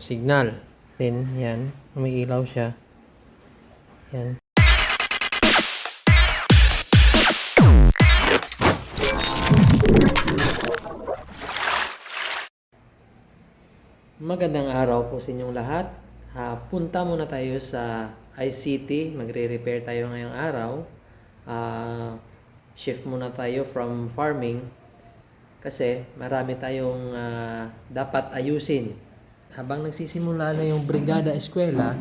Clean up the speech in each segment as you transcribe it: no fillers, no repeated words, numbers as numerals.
signal. Then, yan. May ilaw siya. Yan. Magandang araw po sa inyong lahat. Punta muna tayo sa ICT. Magre-repair tayo ngayong araw. Shift muna tayo from farming kasi marami tayong dapat ayusin. Habang nagsisimula na yung brigada eskwela,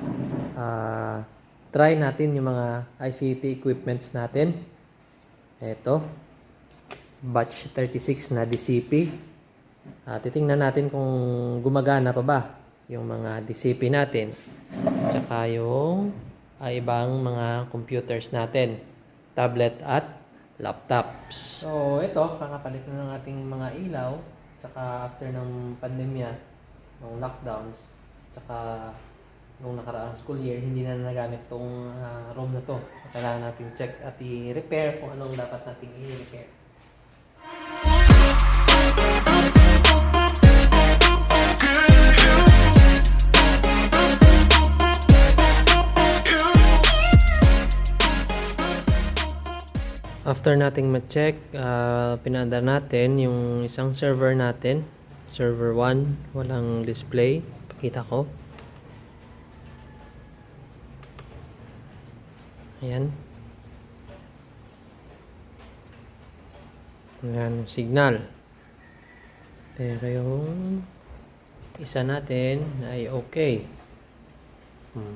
try natin yung mga ICT equipments natin. Ito, batch 36 na DCP. Titingnan natin kung gumagana pa ba yung mga DCP natin. Tsaka yung ibang mga computers natin, tablet at laptops. So ito, kakapalit na ng ating mga ilaw. Tsaka after ng pandemya, ng lockdowns, tsaka nung nakaraang school year, hindi na nagamit tong room na to. Kailangan natin check at i-repair kung anong dapat nating i-repair. After nating ma-check, pinaandar natin yung isang server natin. Server 1, walang display. Pakita ko. Ayan. Ayan, signal. Pero yung isa natin ay okay.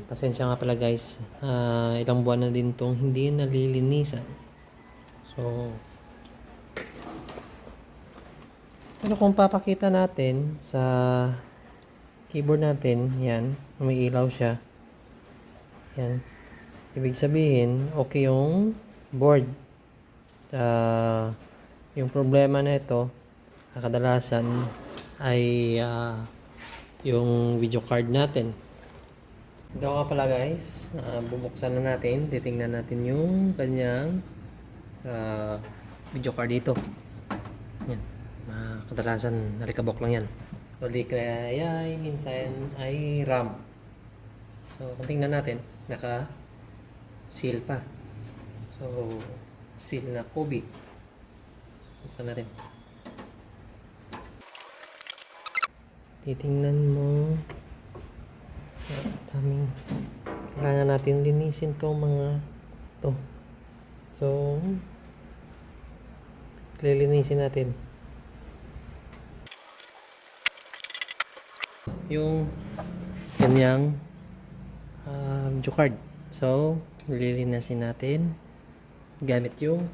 Pasensya nga pala guys. Ilang buwan na din itong hindi nalilinisan. So, pero kung papakita natin sa keyboard natin, yan, may ilaw siya. Yan. Ibig sabihin, okay yung board. Yung problema na ito, kadalasan ay yung video card natin. Ito nga pala guys, bubuksan na natin, titingnan natin yung kanyang video card dito. Yan. Kadalasan nalikabok lang yan. O di kaya minsan ay RAM. So kung tingnan natin, naka seal pa. So seal na Kobe. Buksan natin. Titingnan mo. Daming kailangan natin linisin tong mga to. So lilinisin natin yung kanyang video card. So lilinisin natin gamit yung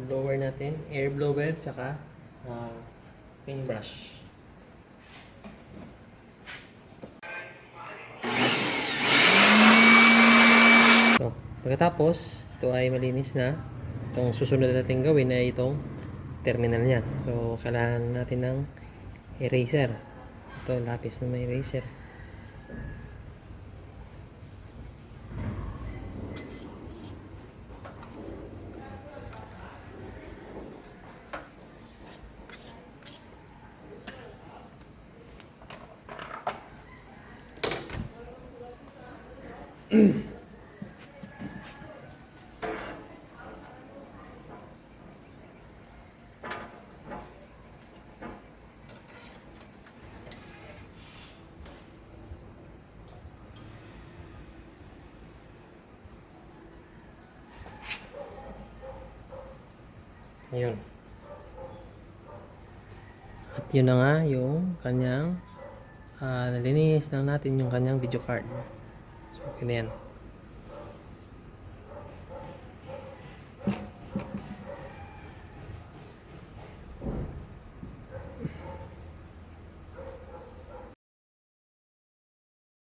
blower natin, air blower, tsaka paintbrush. So pagkatapos ito ay malinis na, itong susunod natin gawin ay itong terminal niya. So kailangan natin ng eraser. Ito, lapis na may eraser. Ayun. At yun na nga yung kanyang nalinis lang natin yung kanyang video card. So, okay na yan.